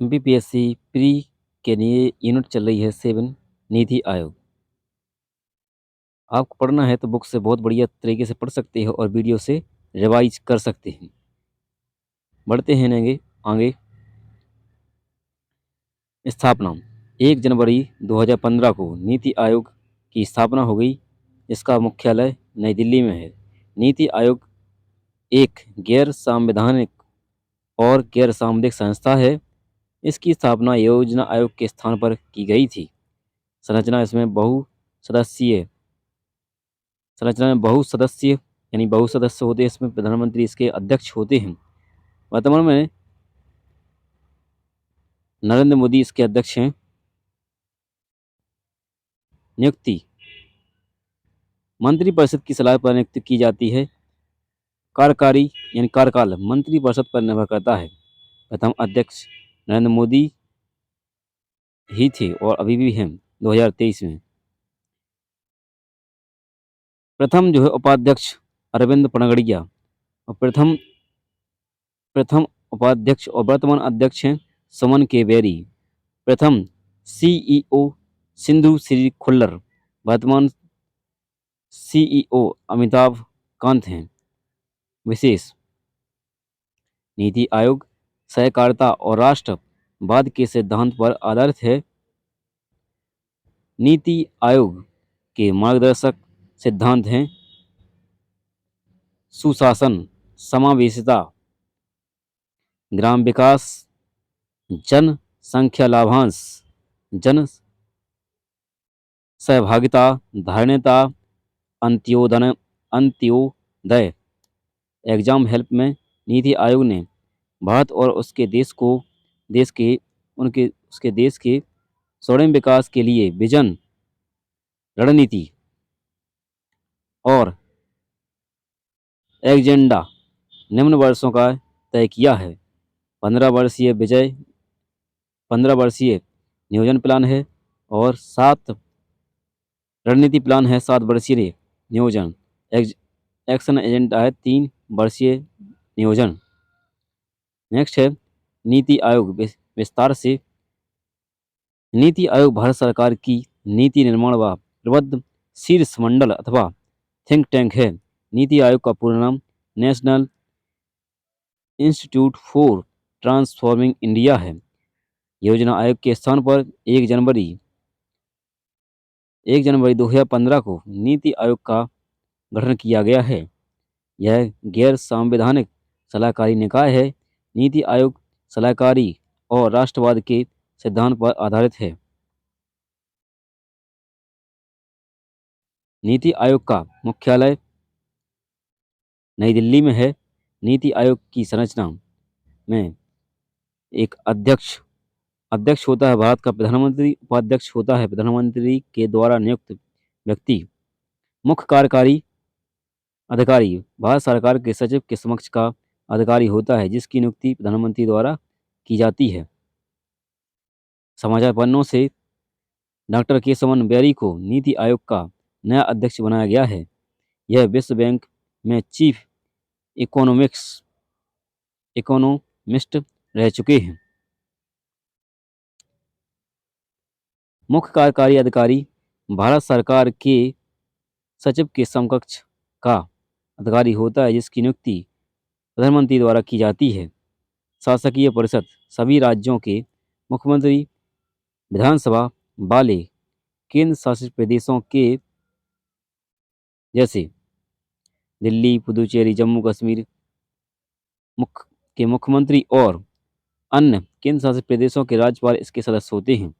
BPSC pre के लिए unit चल रही है 7 नीति आयोग। आपको पढ़ना है तो बुक से बहुत बढ़िया तरीके से पढ़ सकते हो और वीडियो से रिवाइज कर सकते हैं। बढ़ते हैं आगे आगे। स्थापना 1 जनवरी 2015 को नीति आयोग की स्थापना हो गई। इसका मुख्यालय नई दिल्ली में है। नीति आयोग एक गैर संवैधानिक और गैर सामुदायिक संस्था है। इसकी स्थापना योजना आयोग के स्थान पर की गई थी। संरचना इसमें बहुसदस्यीय संरचना में बहुसदस्यीय यानी बहुसदस्य होते हैं। इसमें प्रधानमंत्री इसके अध्यक्ष होते हैं। वर्तमान में नरेंद्र मोदी इसके अध्यक्ष हैं। नियुक्ति मंत्रिपरिषद की सलाह पर नियुक्ति की जाती है। कार्यकारी यानी कार्यकाल मंत्रिपरिषद पर निर्भर करता है। प्रथम अध्यक्ष नरेंद्र मोदी ही थे और अभी भी हैं 2023 में। प्रथम जो है उपाध्यक्ष अरविंद पनगड़िया और प्रथम उपाध्यक्ष और वर्तमान अध्यक्ष हैं सुमन के बेरी। प्रथम सीईओ सिंधु श्री खुल्लर, वर्तमान सीईओ अमिताभ कांत हैं। विशेष नीति आयोग सहकारिता और राष्ट्रवाद के सिद्धांत पर आधारित है। नीति आयोग के मार्गदर्शक सिद्धांत हैं सुशासन, समावेशिता, ग्राम विकास, जनसंख्या लाभांश, जन सहभागिता, धारणता, अंत्योदय। एग्जाम हेल्प में नीति आयोग ने भारत और उसके देश के स्वर्णिम विकास के लिए विजन, रणनीति और एजेंडा निम्न वर्षों का तय किया है। 15 वर्षीय नियोजन प्लान है और 7 रणनीति प्लान है। 7 वर्षीय नियोजन। एक्शन एजेंडा है 3 वर्षीय नियोजन। नेक्स्ट है नीति आयोग विस्तार से। नीति आयोग भारत सरकार की नीति निर्माण व प्रबंध शीर्ष मंडल अथवा थिंक टैंक है। नीति आयोग का पूरा नाम national institute for transforming India है। योजना आयोग के स्थान पर 1 जनवरी 2015 को नीति आयोग का गठन किया गया है। यह गैर संवैधानिक सलाहकारी निकाय है। नीति आयोग सलाहकारी और राष्ट्रवाद के सिद्धांत पर आधारित है। नीति आयोग का मुख्यालय नई दिल्ली में है। नीति आयोग की संरचना में एक अध्यक्ष होता है भारत का प्रधानमंत्री, उपाध्यक्ष होता है प्रधानमंत्री के द्वारा नियुक्त व्यक्ति, मुख्य कार्यकारी अधिकारी भारत सरकार के सचिव के समक्ष का अधिकारी होता है जिसकी नियुक्ति प्रधानमंत्री द्वारा की जाती है। समाचार पन्नों से डॉक्टर के सुमन बेरी को नीति आयोग का नया अध्यक्ष बनाया गया है। यह विश्व बैंक में चीफ इकोनोमिस्ट रह चुके हैं। मुख्य कार्यकारी अधिकारी भारत सरकार के सचिव के समकक्ष का अधिकारी होता है जिसकी नियुक्ति प्रधानमंत्री द्वारा की जाती है। शासकीय परिषद सभी राज्यों के मुख्यमंत्री, विधानसभा वाले केंद्र शासित प्रदेशों के जैसे दिल्ली, पुदुचेरी, जम्मू कश्मीर के मुख्यमंत्री और अन्य केंद्र शासित प्रदेशों के राज्यपाल इसके सदस्य होते हैं।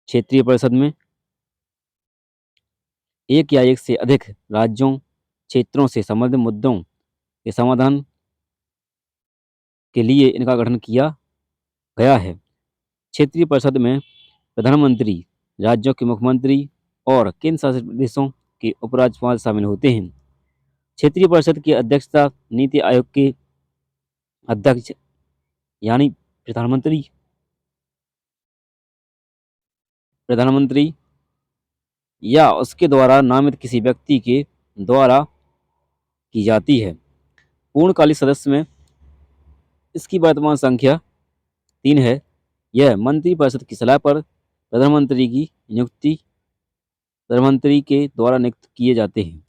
क्षेत्रीय परिषद में एक या एक से अधिक राज्यों, क्षेत्रों से संबंधित मुद्दों के समाधान के लिए इनका गठन किया गया है। क्षेत्रीय परिषद में प्रधानमंत्री, राज्यों के मुख्यमंत्री और केंद्र शासित प्रदेशों के उपराज्यपाल शामिल होते हैं। क्षेत्रीय परिषद की अध्यक्षता नीति आयोग के अध्यक्ष यानी प्रधानमंत्री या उसके द्वारा नामित किसी व्यक्ति के द्वारा की जाती है। पूर्णकालिक सदस्य में इसकी वर्तमान संख्या 3 है, यह मंत्रिपरिषद की सलाह पर प्रधानमंत्री के द्वारा नियुक्त किए जाते हैं।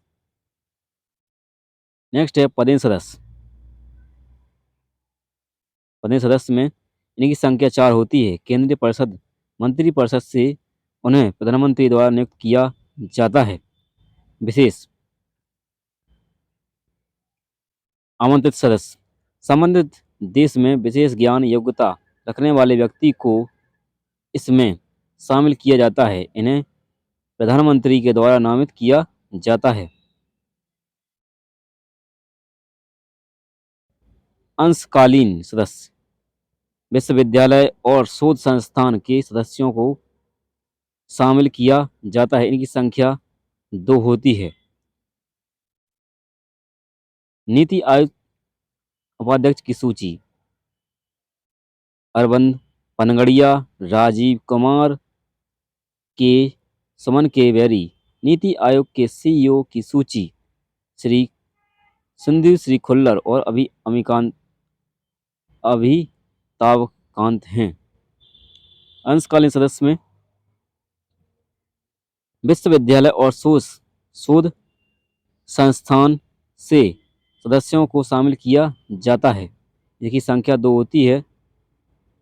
नेक्स्ट है पदेन सदस्य। पदेन सदस्य में इनकी संख्या 4 होती है। केंद्रीय परिषद मंत्रिपरिषद से उन्हें प्रधानमंत्री द्वारा नियुक्त किया जाता है। विशेष आमंत्रित सदस्य संबंधित देश में विशेष ज्ञान योग्यता रखने वाले व्यक्ति को इसमें शामिल किया जाता है। इन्हें प्रधानमंत्री के द्वारा नामित किया जाता है। अंशकालीन सदस्य विश्वविद्यालय और शोध संस्थान के सदस्यों को शामिल किया जाता है। इनकी संख्या 2 होती है। नीति आयोग उपाध्यक्ष की सूची अरविंद पनगड़िया, राजीव कुमार के, सुमन के बेरी। नीति आयोग के सीईओ की सूची श्री संदीप श्री खुल्लर और अभिताभ कांत हैं। अंशकालीन सदस्य में विश्वविद्यालय और शोध संस्थान से सदस्यों को शामिल किया जाता है। इनकी संख्या 2 होती है।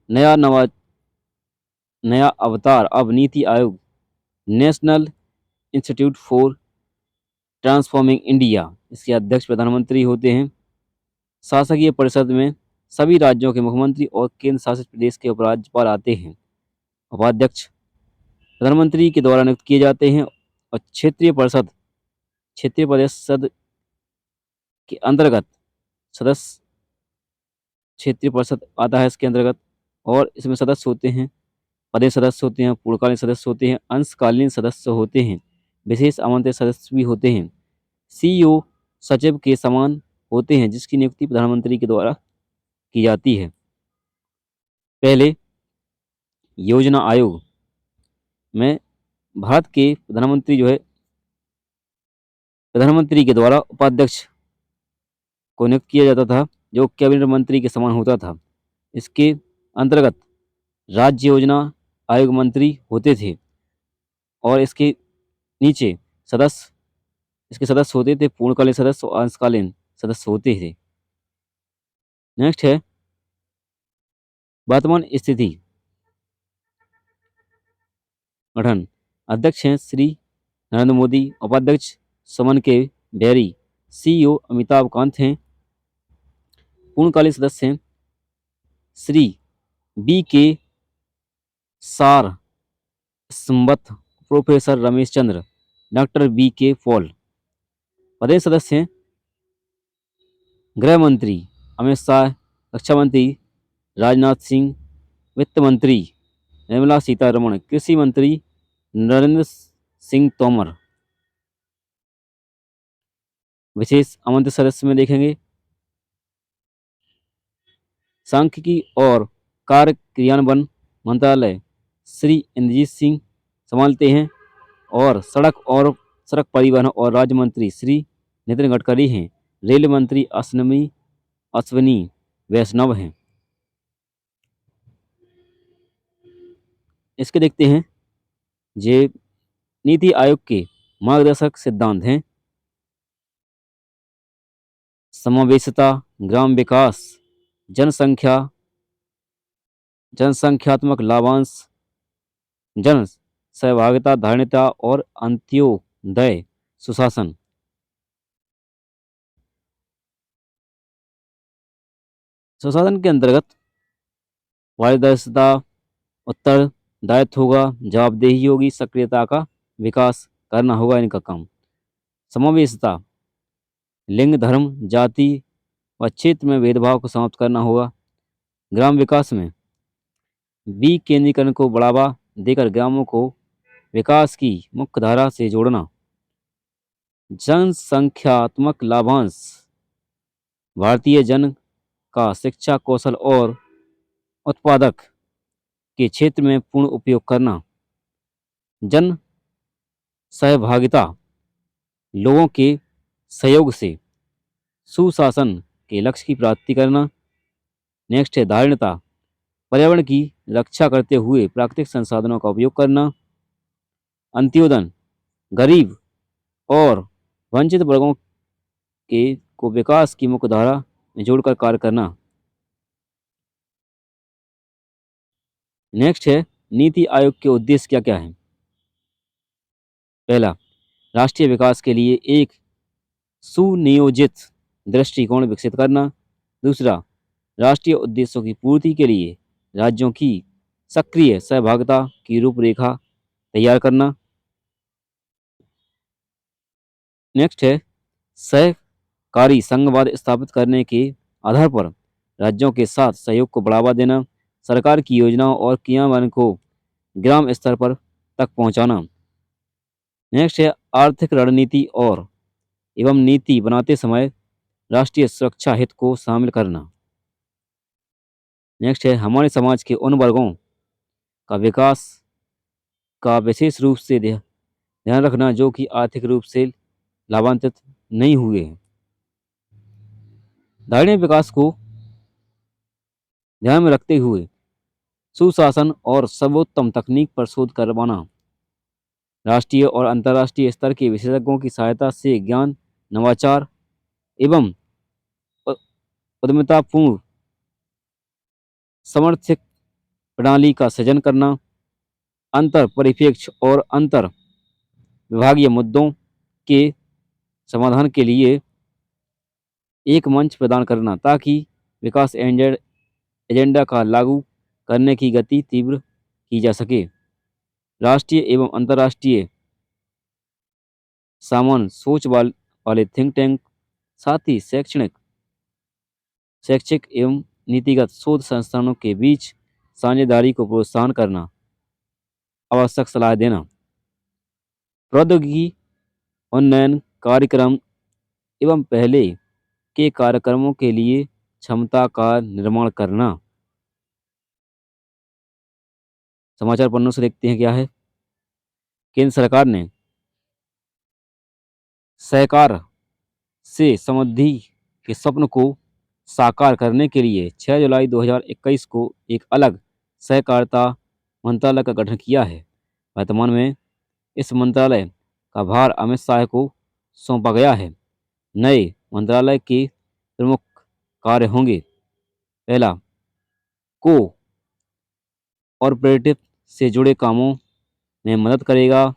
नया अवतार अब NITI Aayog national institute for transforming India, इसके अध्यक्ष प्रधानमंत्री होते हैं। शासकीय परिषद में सभी राज्यों के मुख्यमंत्री और केंद्र शासित प्रदेश के उपराज्यपाल आते हैं। उपाध्यक्ष प्रधानमंत्री के द्वारा नियुक्त किए जाते हैं। और क्षेत्रीय परिषद के अंतर्गत सदस्य क्षेत्रीय परिषद आता है इसके अंतर्गत। और इसमें सदस्य होते हैं, पदेन सदस्य होते हैं, पूर्णकालीन सदस्य होते हैं, अंशकालीन सदस्य होते हैं, विशेष आमंत्रित सदस्य भी होते हैं। सीईओ सचिव के समान होते हैं, जिसकी नियुक्ति प्रधानमंत्री के द्वारा की जाती है। पहले योजना आयोग में भारत के प्रधानमंत्री के द्वारा उपाध्यक्ष को नियुक्त किया जाता था, जो कैबिनेट मंत्री के समान होता था। इसके अंतर्गत राज्य योजना आयोग मंत्री होते थे और इसके नीचे इसके सदस्य होते थे पूर्णकालीन सदस्य और अंशकालीन सदस्य होते थे। नेक्स्ट है वर्तमान स्थिति गठन। अध्यक्ष हैं श्री नरेंद्र मोदी, उपाध्यक्ष सुमन के बेरी, सीईओ अमिताभ कांत हैं। पूर्णकालीन सदस्य हैं श्री बी के सार संबत, professor Ramesh Chandra, doctor B के पॉल। पदेन सदस्य हैं गृह मंत्री अमित शाह, रक्षा मंत्री राजनाथ सिंह, वित्त मंत्री निर्मला सीतारमण, कृषि मंत्री नरेंद्र सिंह तोमर। विशेष आमंत्रित सदस्य में देखेंगे सांख्यिकी और कार्य क्रियान्वयन मंत्रालय श्री इंद्रजीत सिंह संभालते हैं। और सड़क परिवहन और राज्य मंत्री श्री नितिन गडकरी हैं। रेल मंत्री अश्विनी वैष्णव हैं। इसके देखते हैं जे नीति आयोग के मार्गदर्शक सिद्धांत हैं समावेशिता, ग्राम विकास, जनसंख्यात्मक लाभांश, जन सहभागिता, धारणता और अंत्योदय सुशासन। सुशासन के अंतर्गत पारदर्शिता, उत्तरदायित्व होगा, जवाबदेही होगी, सक्रियता का विकास करना होगा इनका काम। समावेशिता लिंग, धर्म, जाति व क्षेत्र में भेदभाव को समाप्त करना होगा। ग्राम विकास में विकेंद्रीकरण को बढ़ावा देकर ग्रामों को विकास की मुख्य धारा से जोड़ना। जनसंख्यात्मक लाभांश भारतीय जन का शिक्षा, कौशल और उत्पादक के क्षेत्र में पूर्ण उपयोग करना। जन सहभागिता लोगों के सहयोग से सुशासन के लक्ष्य की प्राप्ति करना। नेक्स्ट है धारणता पर्यावरण की रक्षा करते हुए प्राकृतिक संसाधनों का उपयोग करना, अंत्योदय गरीब और वंचित वर्गों के को विकास की मुख्य धारा में जोड़कर कार्य करना। नेक्स्ट है नीति आयोग के उद्देश्य क्या क्या है। पहला, राष्ट्रीय विकास के लिए एक सुनियोजित दृष्टिकोण विकसित करना। दूसरा, राष्ट्रीय उद्देश्यों की पूर्ति के लिए राज्यों की सक्रिय सहभागिता की रूपरेखा तैयार करना। नेक्स्ट है सहकारी संघवाद स्थापित करने के आधार पर राज्यों के साथ सहयोग को बढ़ावा देना। सरकार की योजनाओं और क्रियान्वयन को ग्राम स्तर पर तक पहुंचाना। नेक्स्ट है आर्थिक रणनीति और एवं नीति बनाते समय राष्ट्रीय सुरक्षा हित को शामिल करना। नेक्स्ट है हमारे समाज के उन वर्गों का विकास का विशेष रूप से ध्यान रखना जो कि आर्थिक रूप से लाभान्वित नहीं हुए हैं। दायरे विकास को ध्यान में रखते हुए सुशासन और सर्वोत्तम तकनीक पर शोध करवाना। राष्ट्रीय और अंतर्राष्ट्रीय स्तर के विशेषज्ञों की सहायता से ज्ञान, नवाचार एवं उ- उद्यमितापूर्ण समर्थित प्रणाली का सृजन करना। अंतर परिप्रेक्ष्य और अंतर विभागीय मुद्दों के समाधान के लिए एक मंच प्रदान करना ताकि विकास एजेंडा का लागू करने की गति तीव्र की जा सके। राष्ट्रीय एवं अंतर्राष्ट्रीय सामान सोच वाले थिंक टैंक, साथ ही शैक्षिक एवं नीतिगत शोध संस्थानों के बीच साझेदारी को प्रोत्साहन करना। आवश्यक सलाह देना। प्रौद्योगिकी उन्नयन कार्यक्रम एवं पहले के कार्यक्रमों के लिए क्षमता का निर्माण करना। समाचार पन्नों से देखते हैं क्या है। केंद्र सरकार ने सहकार से समृद्धि के स्वप्न को साकार करने के लिए 6 जुलाई 2021 को एक अलग सहकारिता मंत्रालय का गठन किया है। वर्तमान में इस मंत्रालय का भार अमित शाह को सौंपा गया है। नए मंत्रालय के प्रमुख कार्य होंगे। पहला, को ऑपरेटिव से जुड़े कामों में मदद करेगा।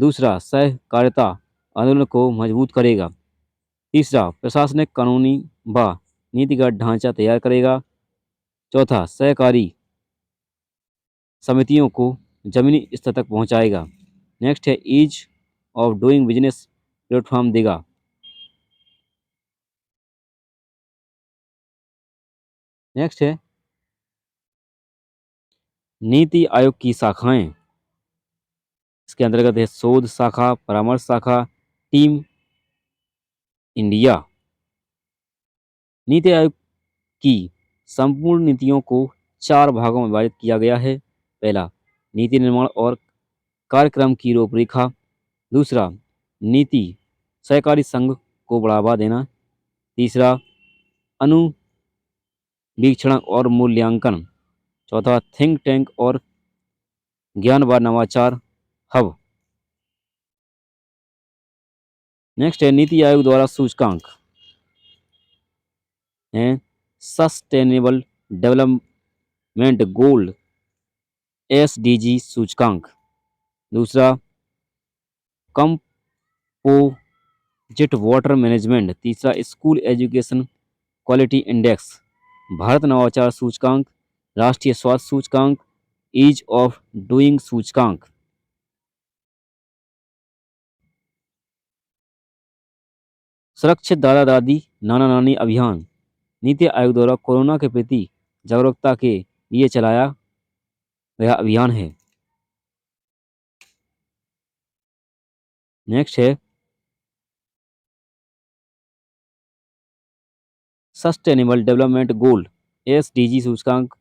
दूसरा, सहकारिता आंदोलन को मजबूत करेगा। तीसरा, प्रशासनिक कानूनी व नीतिगत ढांचा तैयार करेगा। चौथा, सहकारी समितियों को जमीनी स्तर तक पहुंचाएगा। नेक्स्ट है ease of doing business platform देगा। नेक्स्ट है नीति आयोग की शाखाएं। इसके अंतर्गत है शोध शाखा, परामर्श शाखा, टीम इंडिया। नीति आयोग की संपूर्ण नीतियों को 4 भागों में विभाजित किया गया है। पहला, नीति निर्माण और कार्यक्रम की रूपरेखा। दूसरा, नीति सहकारी संघ को बढ़ावा देना। तीसरा, अनुवीक्षण और मूल्यांकन। चौथा, थिंक टैंक और ज्ञान व नवाचार हब। नेक्स्ट है नीति आयोग द्वारा सूचकांक हैं सस्टेनेबल डेवलपमेंट गोल SDG सूचकांक। दूसरा, कंपोजिट वाटर मैनेजमेंट। तीसरा, school education quality index. Bharat नवाचार सूचकांक, राष्ट्रीय स्वास्थ्य सूचकांक, ईज ऑफ डूइंग सूचकांक। सुरक्षित दादा दादी नाना नानी अभियान नीति आयोग द्वारा कोरोना के प्रति जागरूकता के लिए चलाया गया अभियान है। नेक्स्ट है सस्टेनेबल डेवलपमेंट गोल SDG सूचकांक।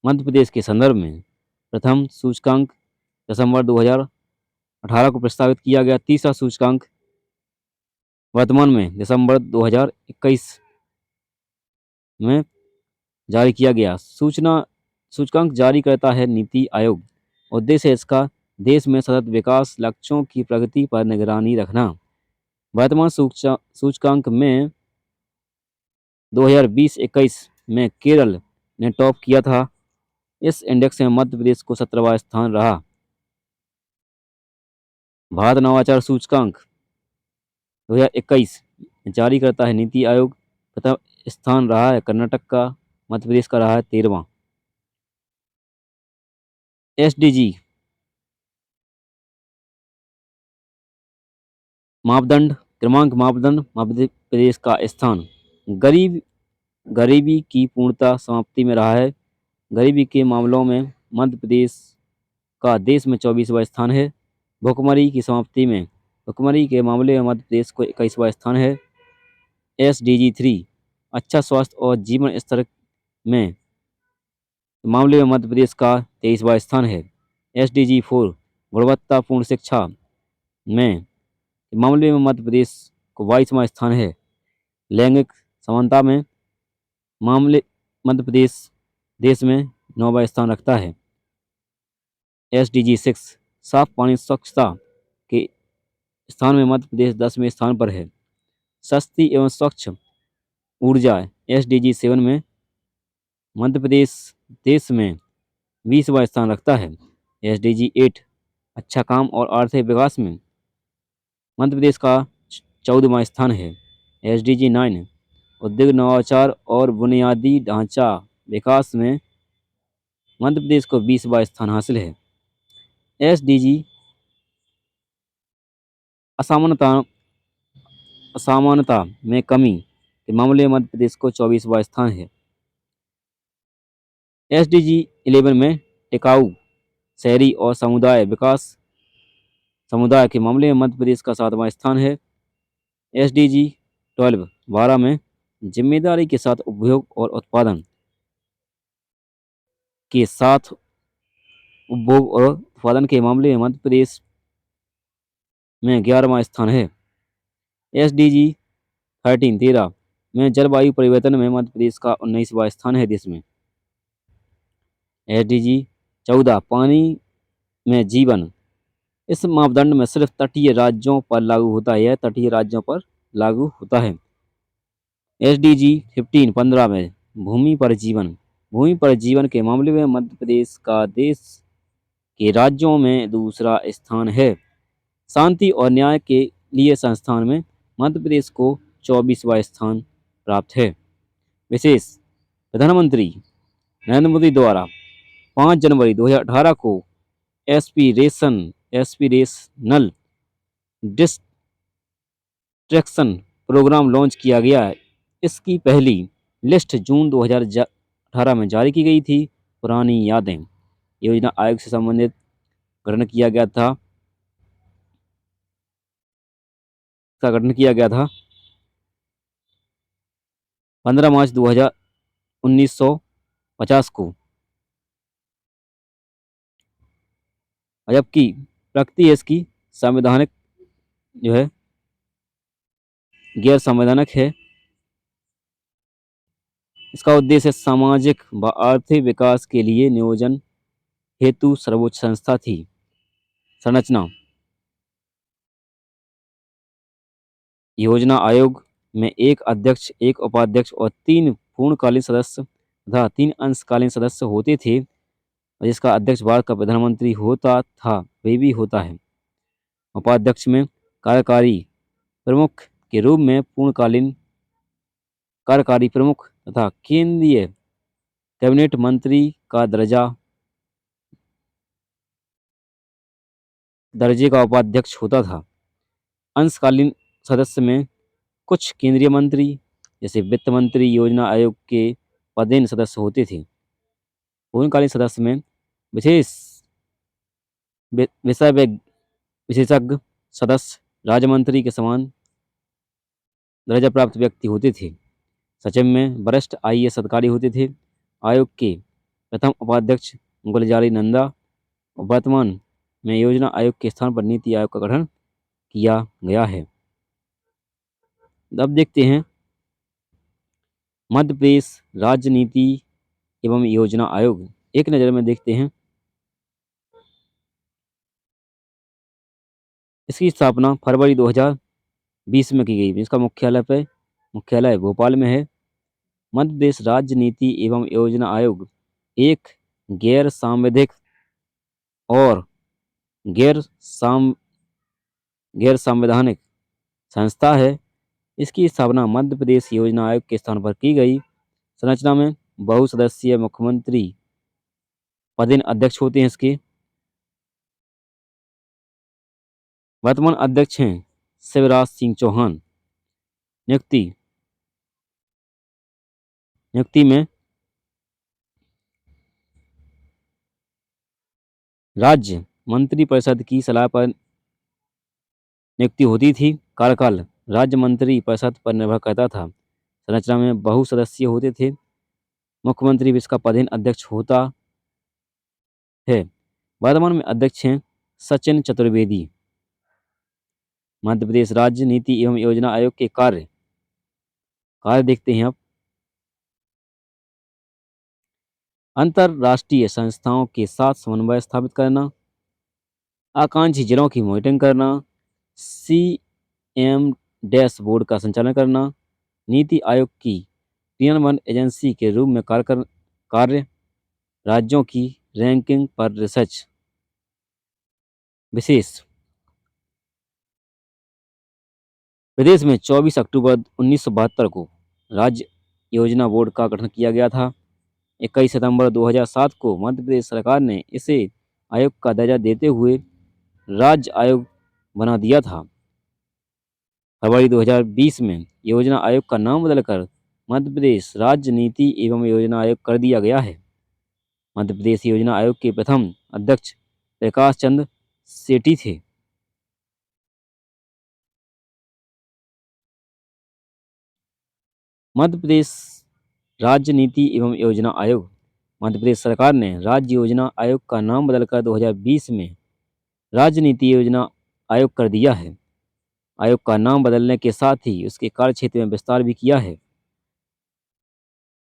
मध्य प्रदेश के संदर्भ में प्रथम सूचकांक दिसंबर 2018 को प्रस्तावित किया गया। तीसरा सूचकांक वर्तमान में दिसंबर 2021 में जारी किया गया। सूचना सूचकांक जारी करता है नीति आयोग। उद्देश्य है इसका देश में सतत विकास लक्ष्यों की प्रगति पर निगरानी रखना। वर्तमान सूचकांक में 2020-21 में केरल ने टॉप किया था। इस इंडेक्स में मध्य प्रदेश को 17वां स्थान रहा। भारत नवाचार सूचकांक 2021 जारी करता है नीति आयोग। प्रथम स्थान रहा है कर्नाटक का, मध्य प्रदेश का रहा है 13वां। एसडीजी मापदंड क्रमांक मापदंड मध्य प्रदेश का स्थान गरीबी की पूर्णता समाप्ति में रहा है। गरीबी के मामलों में मध्य प्रदेश का देश में 24वां स्थान है। भुखमरी के मामले में मध्य प्रदेश को 21वां स्थान है। एसडीजी 3 अच्छा स्वास्थ्य और जीवन स्तर में मामले में मध्य प्रदेश का 23वां स्थान है। एसडीजी 4 गुणवत्तापूर्ण शिक्षा में मामले में मध्य प्रदेश को 22वां स्थान है। लैंगिक समानता में मामले मध्य प्रदेश देश में 9वां स्थान रखता है। एसडीजी 6 साफ पानी स्वच्छता के स्थान में मध्य प्रदेश 10वें स्थान पर है। सस्ती एवं स्वच्छ ऊर्जा एसडीजी 7 में मध्य प्रदेश देश में 20वां स्थान रखता है। एसडीजी 8 अच्छा काम और आर्थिक विकास में मध्य प्रदेश का 14वां स्थान है। एसडीजी 9 उद्योग नवाचार और बुनियादी ढांचा विकास में मध्य प्रदेश को 20वां स्थान हासिल है। एसडीजी असमानता में कमी के मामले में मध्य प्रदेश को 24वां स्थान है। एसडीजी 11 में टिकाऊ शहरी और समुदाय विकास समुदाय के मामले में मध्य प्रदेश का 7वां स्थान है। एसडीजी 12 में जिम्मेदारी के साथ उपभोग और उत्पादन के साथ उपभोग और उत्पादन के मामले में मध्य प्रदेश में 11वां स्थान है। एसडीजी 13 में जलवायु परिवर्तन में मध्य प्रदेश का 19वां स्थान है देश में। एसडीजी 14 पानी में जीवन इस मापदंड में सिर्फ तटीय राज्यों पर लागू होता है। यह तटीय राज्यों पर लागू होता है। एसडीजी 15 में भूमि पर जीवन के मामले में मध्य प्रदेश का देश के राज्यों में दूसरा स्थान है। शांति और न्याय के लिए संस्थान में मध्य प्रदेश को 24वां स्थान प्राप्त है। विशेष प्रधानमंत्री नरेंद्र मोदी द्वारा 5 जनवरी 2018 को एस्पिरेशनल डिस्ट्रैक्शन प्रोग्राम लॉन्च किया गया है। इसकी पहली लिस्ट जून 2018 में जारी की गई थी। पुरानी यादें योजना आयोग से संबंधित गठन किया गया था। 15 मार्च 1950 को। जबकि प्रगति इसकी संवैधानिक जो है गैर संवैधानिक है। इसका उद्देश्य सामाजिक व आर्थिक विकास के लिए नियोजन हेतु सर्वोच्च संस्था थी। संरचना योजना आयोग में एक अध्यक्ष, एक उपाध्यक्ष और 3 पूर्णकालीन सदस्य तथा 3 अंशकालीन सदस्य होते थे। जिसका अध्यक्ष भारत का प्रधानमंत्री होता था वे भी होता है। उपाध्यक्ष में कार्यकारी प्रमुख के रूप में पूर्णकालीन कार्यकारी प्रमुख तथा केंद्रीय कैबिनेट मंत्री का दर्जे का उपाध्यक्ष होता था। अंशकालीन सदस्य में कुछ केंद्रीय मंत्री जैसे वित्त मंत्री योजना आयोग के पदेन सदस्य होते थे। पूर्णकालीन सदस्य में विशेष विषय विशेषज्ञ सदस्य राज्य मंत्री के समान दर्जा प्राप्त व्यक्ति होते थे। सचिव में वरिष्ठ आईएएस अधिकारी होते थे। आयोग के प्रथम उपाध्यक्ष गुलजारी नंदा। वर्तमान में योजना आयोग के स्थान पर नीति आयोग का गठन किया गया है। अब देखते हैं मध्य प्रदेश राज्य नीति एवं योजना आयोग। एक नज़र में देखते हैं। इसकी स्थापना फरवरी 2020 में की गई। इसका मुख्यालय भोपाल में है। मध्य प्रदेश राज्य नीति एवं योजना आयोग एक गैर सांविधिक और गैर साम गैर संवैधानिक संस्था है। इसकी स्थापना मध्य प्रदेश योजना आयोग के स्थान पर की गई। संरचना में बहुसदस्यीय मुख्यमंत्री पदेन अध्यक्ष होते हैं इसके। वर्तमान अध्यक्ष हैं शिवराज सिंह चौहान। नियुक्ति नियुक्ति में राज्य मंत्री परिषद की सलाह पर नियुक्ति होती थी। कार्यकाल राज्य मंत्री परिषद पर निर्भर करता था। संरचना में बहुसदस्यीय होते थे। मुख्यमंत्री भी इसका पदेन अध्यक्ष होता है। वर्तमान में अध्यक्ष हैं सचिन चतुर्वेदी। मध्य प्रदेश राज्य नीति एवं योजना आयोग के कार्य देखते हैं अब। अंतर्राष्ट्रीय संस्थाओं के साथ समन्वय स्थापित करना, आकांक्षी जिलों की मॉनिटरिंग करना, सीएम डैशबोर्ड का संचालन करना, नीति आयोग की क्रियान्वयन एजेंसी के रूप में कार्य, राज्यों की रैंकिंग पर रिसर्च विशेष। प्रदेश में 24 अक्टूबर 1972 को राज्य योजना बोर्ड का गठन किया गया था। 21 सितंबर 2007 को मध्य प्रदेश सरकार ने इसे आयोग का दर्जा देते हुए राज्य आयोग बना दिया था। फरवरी 2020 में योजना आयोग का नाम बदलकर मध्य प्रदेश राज्य नीति एवं योजना आयोग कर दिया गया है। मध्य प्रदेश योजना आयोग के प्रथम अध्यक्ष प्रकाश चंद्र सेठी थे। मध्य प्रदेश राज्य नीति एवं योजना आयोग। मध्य प्रदेश सरकार ने राज्य योजना आयोग का नाम बदलकर 2020 में राज्य नीति योजना आयोग कर दिया है। आयोग का नाम बदलने के साथ ही उसके कार्य क्षेत्र में विस्तार भी किया है।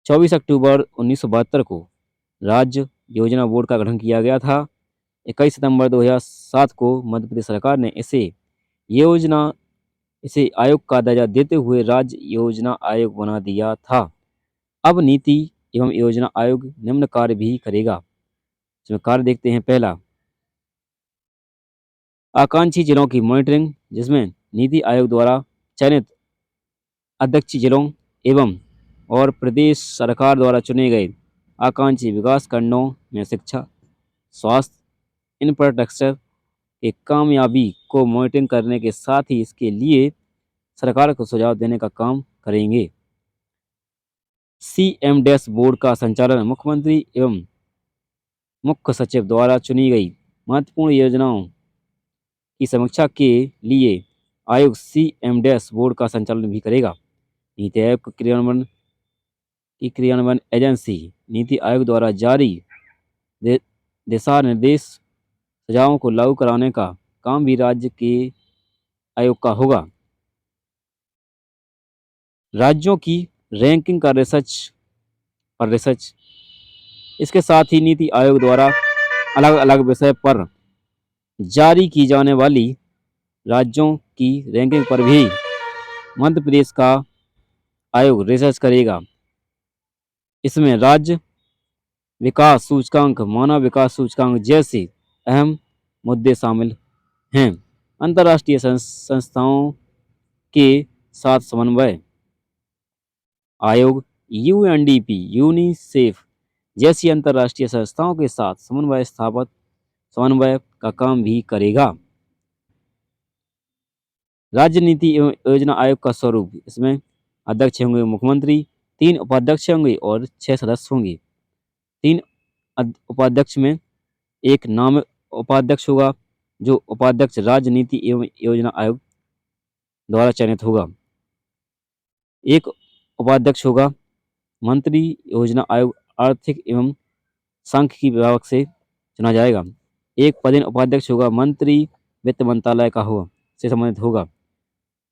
24 अक्टूबर 1972 को राज्य योजना बोर्ड का गठन किया गया था। 21 सितंबर 2007 को मध्य प्रदेश सरकार ने इसे आयोग का दर्जा देते हुए राज्य योजना आयोग बना दिया था। अब नीति एवं योजना आयोग निम्न कार्य भी करेगा। इसमें कार्य देखते हैं। पहला, आकांक्षी जिलों की मॉनिटरिंग, जिसमें नीति आयोग द्वारा चयनित अध्यक्ष जिलों एवं और प्रदेश सरकार द्वारा चुने गए आकांक्षी विकास खंडों में शिक्षा, स्वास्थ्य, इंफ्रास्ट्रक्चर के कामयाबी को मॉनिटरिंग करने के साथ ही इसके लिए सरकार को सुझाव देने का काम करेंगे। सीएम डैश बोर्ड का संचालन मुख्यमंत्री एवं मुख्य सचिव द्वारा चुनी गई महत्वपूर्ण योजनाओं की समीक्षा के लिए आयोग सीएम डैश बोर्ड का संचालन भी करेगा। नीति आयोग की क्रियान्वयन एजेंसी नीति आयोग द्वारा जारी दिशा निर्देश सुझावों को लागू कराने का काम भी राज्य के आयोग का होगा। राज्यों की रैंकिंग का रिसर्च। इसके साथ ही नीति आयोग द्वारा अलग अलग विषय पर जारी की जाने वाली राज्यों की रैंकिंग पर भी मध्य प्रदेश का आयोग रिसर्च करेगा। इसमें राज्य विकास सूचकांक, मानव विकास सूचकांक जैसे अहम मुद्दे शामिल हैं। अंतर्राष्ट्रीय संस्थाओं के साथ समन्वय। आयोग यूएनडीपी, यूनिसेफ जैसी अंतर्राष्ट्रीय संस्थाओं के साथ समन्वय का काम भी करेगा। राज्य नीति एवं योजना आयोग का स्वरूप। इसमें अध्यक्ष होंगे मुख्यमंत्री, 3 उपाध्यक्ष होंगे और 6 सदस्य होंगे। 3 उपाध्यक्ष में एक नाम उपाध्यक्ष होगा, जो उपाध्यक्ष राज्य नीति एवं योजना आयोग द्वारा चयनित होगा। एक उपाध्यक्ष होगा मंत्री योजना आयोग आर्थिक एवं सांख्यिकी विभाग से चुना जाएगा। एक पदेन उपाध्यक्ष होगा मंत्री वित्त मंत्रालय का से संबंधित होगा।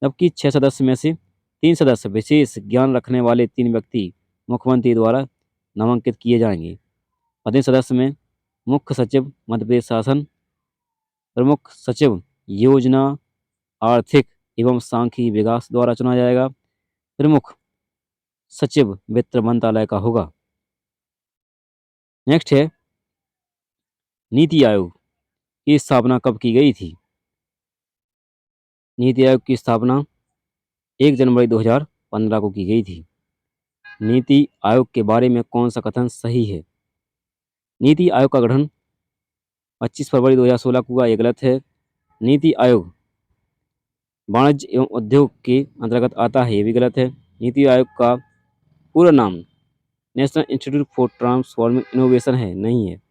जबकि 6 सदस्य में से 3 सदस्य विशेष ज्ञान रखने वाले 3 व्यक्ति मुख्यमंत्री द्वारा नामांकित किए जाएंगे। प्रतिनिधि सदस्य में मुख्य सचिव मध्य प्रदेश शासन, प्रमुख सचिव योजना आर्थिक एवं सांख्यिकी विकास द्वारा चुना जाएगा। प्रमुख सचिव वित्त मंत्रालय का होगा। नेक्स्ट है नीति आयोग की स्थापना कब की गई थी? नीति आयोग की स्थापना 1 जनवरी 2015 को की गई थी। नीति आयोग के बारे में कौन सा कथन सही है? नीति आयोग का गठन 25 फरवरी 2016 को हुआ, ये गलत है। नीति आयोग वाणिज्य एवं उद्योग के अंतर्गत आता है, ये भी गलत है। नीति आयोग का पूरा नाम national institute for transforming innovation है, नहीं है।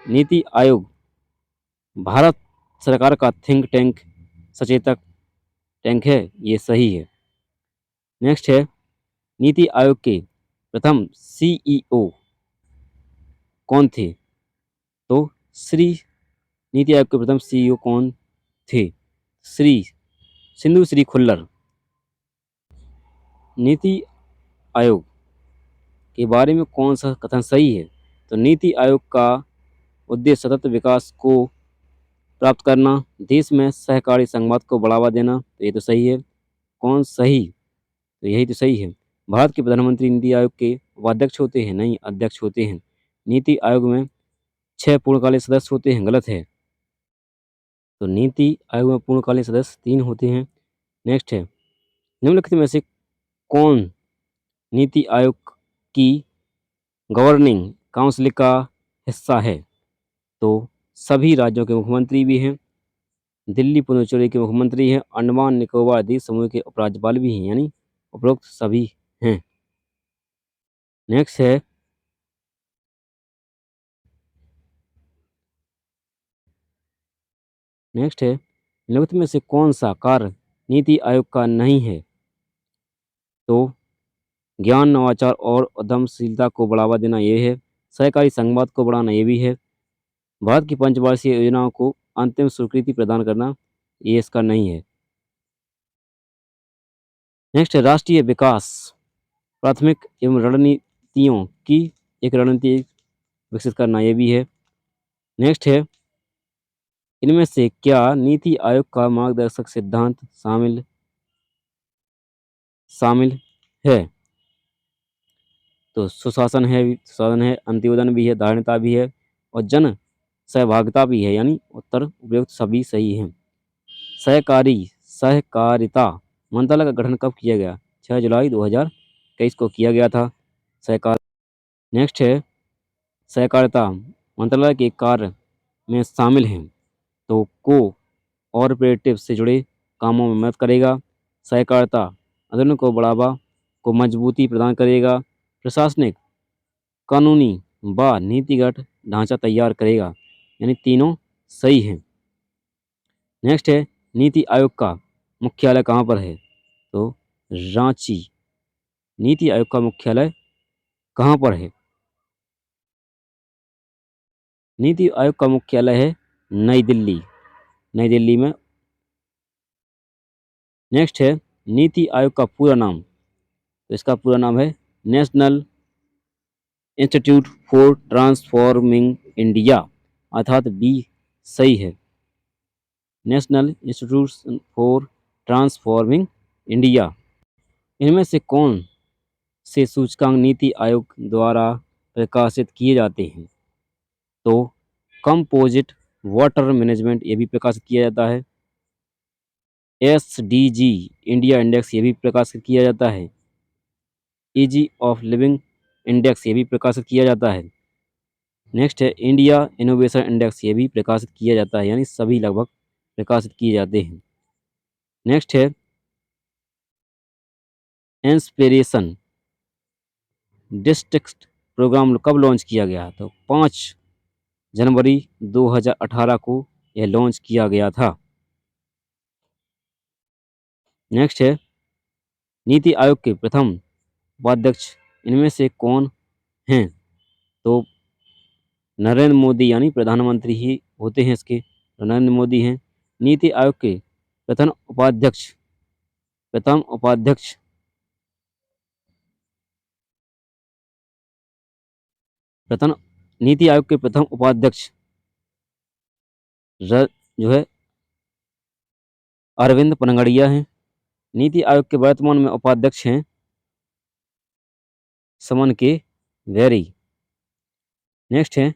नीति आयोग भारत सरकार का थिंक टैंक, सचेतक टैंक है, ये सही है। नेक्स्ट है नीति आयोग के प्रथम सीईओ कौन थे? तो नीति आयोग के प्रथम सीईओ कौन थे? सिंधु श्री खुल्लर। नीति आयोग के बारे में कौन सा कथन सही है? तो नीति आयोग का उद्देश्य सतत विकास को प्राप्त करना, देश में सहकारी संघवाद को बढ़ावा देना, तो ये तो सही है। कौन सही? तो यही तो सही है। भारत के प्रधानमंत्री नीति आयोग के उपाध्यक्ष होते हैं, नहीं, अध्यक्ष होते हैं। नीति आयोग में 6 पूर्णकालीन सदस्य होते हैं, गलत है। तो नीति आयोग में पूर्णकालीन सदस्य 3 होते हैं। नेक्स्ट है निम्नलिखित में से कौन नीति आयोग की गवर्निंग काउंसिल का हिस्सा है? तो सभी राज्यों के मुख्यमंत्री भी हैं, दिल्ली पुडुचेरी के मुख्यमंत्री हैं, अंडमान निकोबार द्वीप समूह के उपराज्यपाल भी हैं, यानी उपरोक्त सभी हैं। नेक्स्ट है निम्नलिखित में से कौन सा कार्य नीति आयोग का नहीं है? तो ज्ञान, नवाचार और उद्यमशीलता को बढ़ावा देना, ये है। सहकारी संघवाद को बढ़ाना, ये भी है। भारत की पंचवार्षिक योजनाओं को अंतिम स्वीकृति प्रदान करना, ये इसका नहीं है। नेक्स्ट है राष्ट्रीय विकास प्राथमिक एवं रणनीतियों की एक रणनीति विकसित करना, ये भी है। नेक्स्ट है इनमें से क्या नीति आयोग का मार्गदर्शक सिद्धांत शामिल है? तो सुशासन है, अंत्योदय भी है, धारणता भी है और जन सहभागिता भी है, यानी उत्तर उपयुक्त सभी सही हैं। सहकारिता मंत्रालय का गठन कब किया गया? 6 जुलाई 2023 को किया गया था। सहकार नेक्स्ट है सहकारिता मंत्रालय के कार्य में शामिल हैं, तो कोऑपरेटिव से जुड़े कामों में मदद करेगा। सहकारिता आंदोलन को बढ़ावा को मजबूती प्रदान करेगा। प्रशासनिक, कानूनी व नीतिगत ढांचा तैयार करेगा, यानी तीनों सही हैं। नेक्स्ट है नीति आयोग का मुख्यालय कहाँ पर है? तो रांची। नीति आयोग का मुख्यालय कहाँ पर है? नीति आयोग का मुख्यालय है नई दिल्ली, नई दिल्ली में। नेक्स्ट है नीति आयोग का पूरा नाम, तो इसका पूरा नाम है national institute for transforming India, अर्थात बी सही है। National institute for transforming India. इनमें से कौन से सूचकांक नीति आयोग द्वारा प्रकाशित किए जाते हैं? तो कंपोजिट वाटर मैनेजमेंट, ये भी प्रकाशित किया जाता है। SDG इंडिया इंडेक्स, ये भी प्रकाशित किया जाता है। ईजी ऑफ लिविंग इंडेक्स, ये भी प्रकाशित किया जाता है। नेक्स्ट है इंडिया इनोवेशन इंडेक्स, ये भी प्रकाशित किया जाता है, यानी सभी लगभग प्रकाशित किए जाते हैं। नेक्स्ट है इंस्पिरेशन डिस्ट्रिक्ट प्रोग्राम कब लॉन्च किया गया? तो 5 जनवरी 2018 को यह लॉन्च किया गया था। नेक्स्ट है नीति आयोग के प्रथम उपाध्यक्ष इनमें से कौन हैं? तो नरेंद्र मोदी, यानी प्रधानमंत्री ही होते हैं इसके, तो नरेंद्र मोदी हैं। नीति आयोग के प्रथम उपाध्यक्ष प्रथम नीति आयोग के प्रथम उपाध्यक्ष जो है अरविंद पनगड़िया हैं। नीति आयोग के वर्तमान में उपाध्यक्ष हैं समन के वेरी। नेक्स्ट है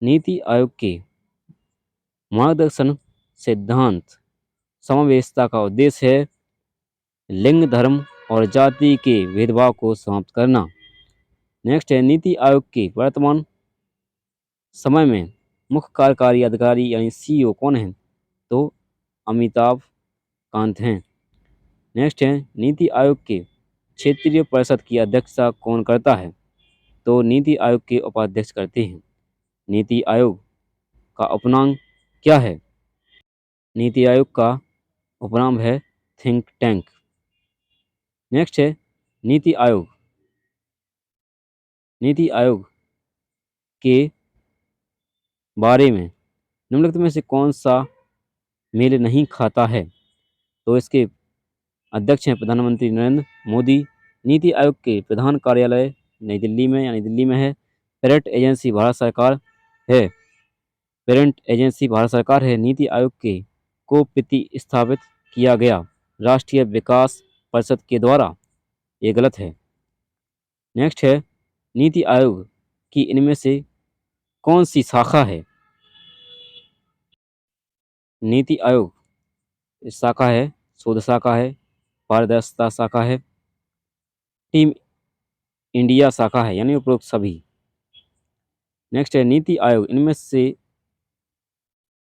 नीति आयोग के मार्गदर्शन सिद्धांत समावेशिता का उद्देश्य है लिंग, धर्म और जाति के भेदभाव को समाप्त करना। नेक्स्ट है नीति आयोग के वर्तमान समय में मुख्य कार्यकारी अधिकारी यानी सीईओ कौन है? तो अमिताभ कांत हैं। नेक्स्ट है नीति आयोग के क्षेत्रीय परिषद की अध्यक्षता कौन करता है? तो नीति आयोग के उपाध्यक्ष करते हैं। नीति आयोग का उपनाम क्या है? नीति आयोग का उपनाम है थिंक टैंक। नेक्स्ट है नीति आयोग के बारे में निम्नलिखित में से कौन सा मेल नहीं खाता है? तो इसके अध्यक्ष हैं प्रधानमंत्री नरेंद्र मोदी। नीति आयोग के प्रधान कार्यालय नई दिल्ली में यानी दिल्ली में है। पेरेंट एजेंसी भारत सरकार है। नीति आयोग के को प्रतिस्थापित किया गया राष्ट्रीय विकास परिषद के द्वारा, ये गलत है। नेक्स्ट है नीति आयोग की इनमें से कौन सी शाखा है? नीति आयोग शाखा है शोध शाखा है, पारदर्शिता शाखा है, टीम इंडिया शाखा है, यानी उपरोक्त सभी। नेक्स्ट है नीति आयोग इनमें से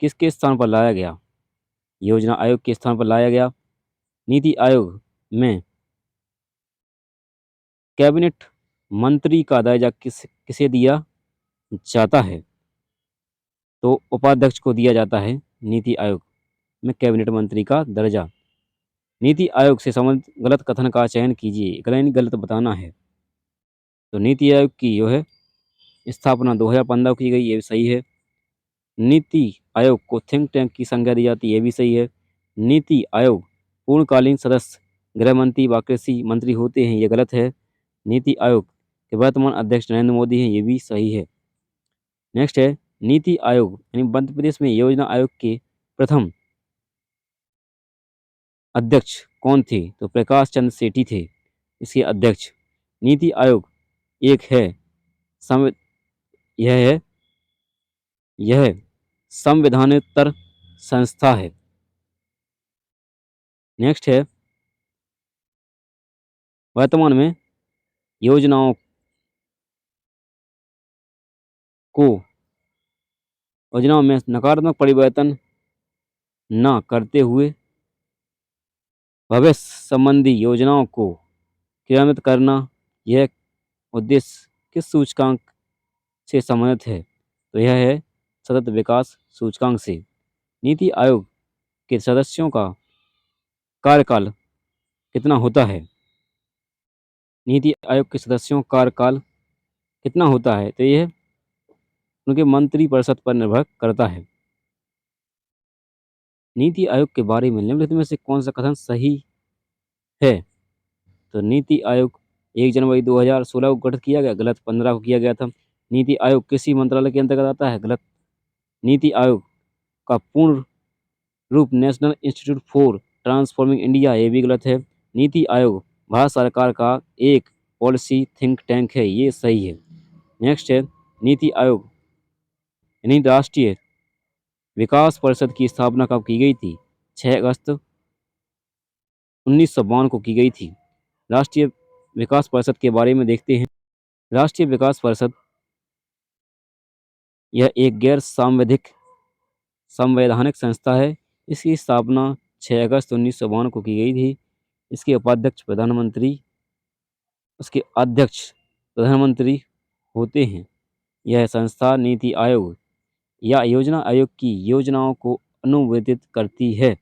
किसके स्थान पर लाया गया? योजना आयोग के स्थान पर लाया गया। नीति आयोग में कैबिनेट मंत्री का दर्जा किसे दिया जाता है? तो उपाध्यक्ष को दिया जाता है नीति आयोग में कैबिनेट मंत्री का दर्जा। नीति आयोग से संबंधित गलत कथन का चयन कीजिए, गलत बताना है। तो नीति आयोग की जो है स्थापना 2015 की गई, ये भी सही है। नीति आयोग को थिंक टैंक की संज्ञा दी जाती है, ये भी सही है। नीति आयोग पूर्णकालीन सदस्य गृह मंत्री व कृषि मंत्री होते हैं, ये गलत है। नीति आयोग के वर्तमान अध्यक्ष नरेंद्र मोदी हैं, ये भी सही है। नेक्स्ट है नीति आयोग यानी मध्य प्रदेश में योजना आयोग के प्रथम अध्यक्ष कौन थे? तो प्रकाश चंद्र सेठी थे इसके अध्यक्ष। नीति आयोग एक है यह है यह संवैधानिक संस्था है। नेक्स्ट है वर्तमान में योजनाओं में नकारात्मक परिवर्तन न करते हुए भविष्य संबंधी योजनाओं को क्रियान्वित करना, यह उद्देश्य किस सूचकांक से संबंधित है? तो यह है सतत विकास सूचकांक से। नीति आयोग के सदस्यों का कार्यकाल कितना होता है? नीति आयोग के सदस्यों का कार्यकाल कितना होता है? तो यह उनके मंत्री परिषद पर निर्भर करता है। नीति आयोग के बारे में निम्नलिखित में से कौन सा कथन सही है? तो नीति आयोग 1 जनवरी 2016 को गठित किया गया, गलत। 15 को किया गया था। नीति आयोग कृषि मंत्रालय के अंतर्गत आता है, गलत। नीति आयोग का पूर्ण रूप national institute for transforming India, ये भी गलत है। नीति आयोग भारत सरकार का एक पॉलिसी थिंक टैंक है, ये सही है। नेक्स्ट है नीति आयोग यानी राष्ट्रीय विकास परिषद की स्थापना कब की गई थी? 6 अगस्त 1952 को की गई थी। राष्ट्रीय विकास परिषद के बारे में देखते हैं। राष्ट्रीय विकास परिषद यह एक गैर संवैधानिक संस्था है। इसकी स्थापना 6 अगस्त 1952 को की गई थी। इसके अध्यक्ष प्रधानमंत्री होते हैं। यह संस्था नीति आयोग या योजना आयोग की योजनाओं को अनुमोदित करती है।